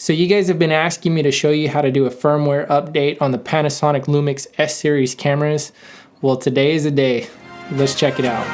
So you guys have been asking me to show you how to do a firmware update on the Panasonic Lumix S series cameras. Well, today is the day. Let's check it out.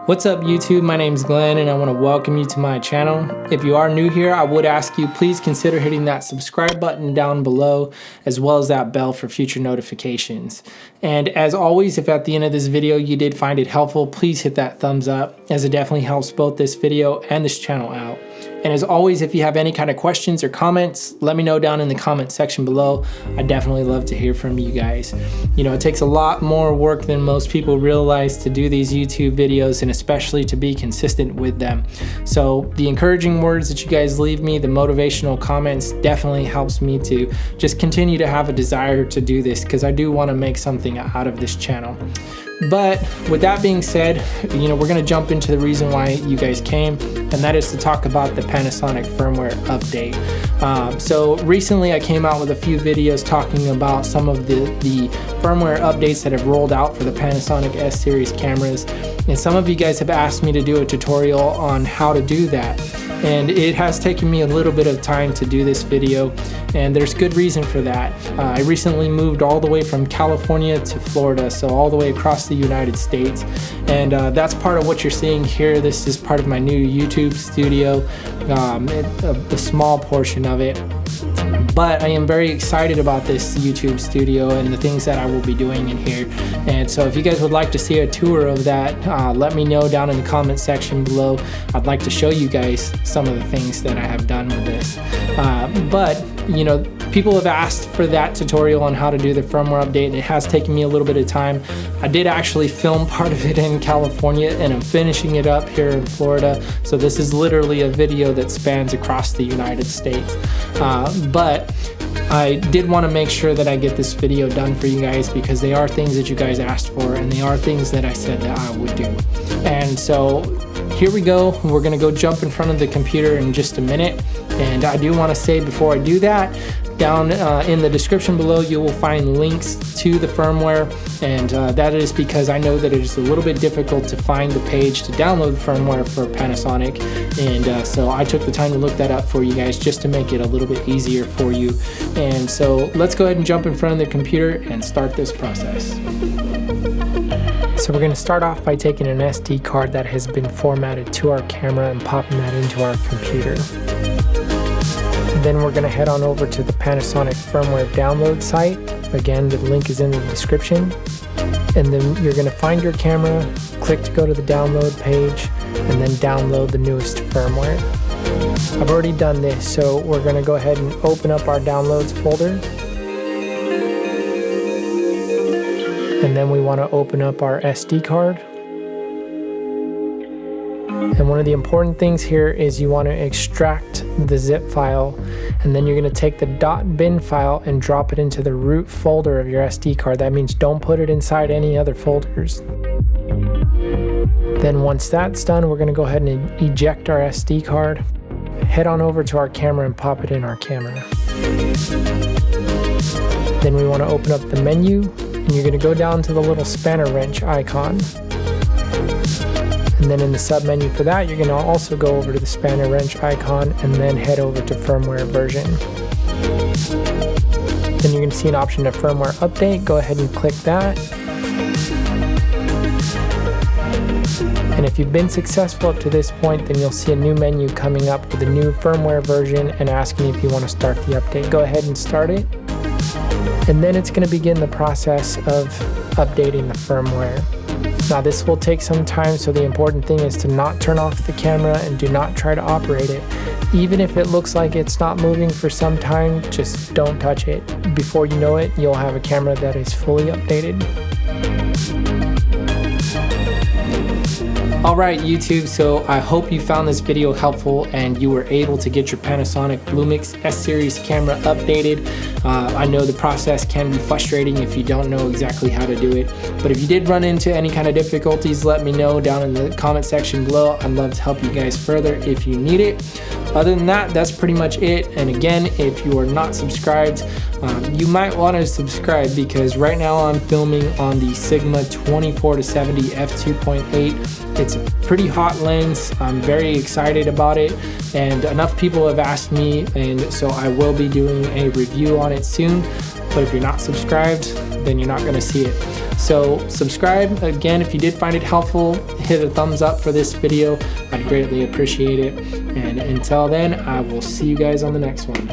What's up YouTube, my name's Glenn and I want to welcome you to my channel. If you are new here, I would ask you please consider hitting that subscribe button down below as well as that bell for future notifications. And as always, if at the end of this video you did find it helpful, please hit that thumbs up as it definitely helps both this video and this channel out. And as always, if you have any kind of questions or comments, let me know down in the comment section below. I definitely love to hear from you guys. You know, it takes a lot more work than most people realize to do these YouTube videos and especially to be consistent with them. So the encouraging words that you guys leave me, the motivational comments definitely helps me to just continue to have a desire to do this because I do want to make something out of this channel. But with that being said, you know, we're going to jump into the reason why you guys came, and that is to talk about the Panasonic firmware update. So recently I came out with a few videos talking about some of the firmware updates that have rolled out for the Panasonic S series cameras, and some of you guys have asked me to do a tutorial on how to do that. And it has taken me a little bit of time to do this video, and there's good reason for that. I recently moved all the way from California to Florida, so all the way across the United States, and that's part of what you're seeing here. This is part of my new YouTube studio, a small portion of it. But I am very excited about this YouTube studio and the things that I will be doing in here. And so if you guys would like to see a tour of that, let me know down in the comment section below. I'd like to show you guys some of the things that I have done with this. But you know, people have asked for that tutorial on how to do the firmware update, and it has taken me a little bit of time. I did actually film part of it in California, and I'm finishing it up here in Florida. So this is literally a video that spans across the United States. But I did want to make sure that I get this video done for you guys because they are things that you guys asked for, and they are things that I said that I would do. And so here we go. We're going to go jump in front of the computer in just a minute. And I do want to say before I do that, down in the description below you will find links to the firmware, and that is because I know that it is a little bit difficult to find the page to download the firmware for Panasonic, and so I took the time to look that up for you guys just to make it a little bit easier for you. And so let's go ahead and jump in front of the computer and start this process. So we're going to start off by taking an SD card that has been formatted to our camera and popping that into our computer. Then we're going to head on over to the Panasonic firmware download site. Again, the link is in the description. And then you're going to find your camera, click to go to the download page, and then download the newest firmware. I've already done this, so we're going to go ahead and open up our downloads folder. And then we want to open up our SD card. And one of the important things here is you want to extract the zip file, and then you're going to take the .bin file and drop it into the root folder of your SD card. That means don't put it inside any other folders. Then once that's done, we're going to go ahead and eject our SD card, head on over to our camera and pop it in our camera. Then we want to open up the menu, and you're going to go down to the little spanner wrench icon. And then in the sub-menu for that, you're going to also go over to the spanner wrench icon and then head over to firmware version. Then you're going to see an option to firmware update. Go ahead and click that. And if you've been successful up to this point, then you'll see a new menu coming up with a new firmware version and asking if you want to start the update. Go ahead and start it. And then it's going to begin the process of updating the firmware. Now this will take some time, so the important thing is to not turn off the camera and do not try to operate it. Even if it looks like it's not moving for some time, just don't touch it. Before you know it, you'll have a camera that is fully updated. Alright YouTube, so I hope you found this video helpful and you were able to get your Panasonic Lumix S series camera updated. I know the process can be frustrating if you don't know exactly how to do it, but if you did run into any kind of difficulties, let me know down in the comment section below. I'd love to help you guys further if you need it. Other than that, that's pretty much it. And again, if you are not subscribed, You might want to subscribe because right now I'm filming on the Sigma 24-70 f2.8. It's a pretty hot lens. I'm very excited about it, and enough people have asked me, and so I will be doing a review on it soon. But if you're not subscribed, then you're not going to see it. So subscribe. Again, if you did find it helpful, hit a thumbs up for this video. I'd greatly appreciate it. And until then, I will see you guys on the next one.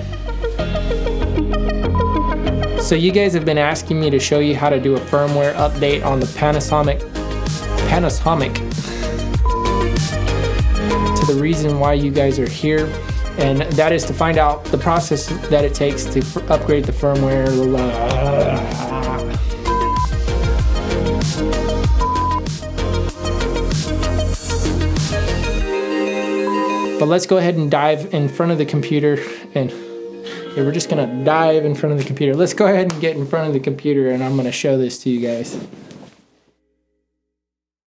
So you guys have been asking me to show you how to do a firmware update on the Panasonic. To the reason why you guys are here, and that is to find out the process that it takes to upgrade the firmware. But let's go ahead and dive in front of the computer, and yeah, we're just gonna dive in front of the computer. Let's go ahead and get in front of the computer, and I'm gonna show this to you guys.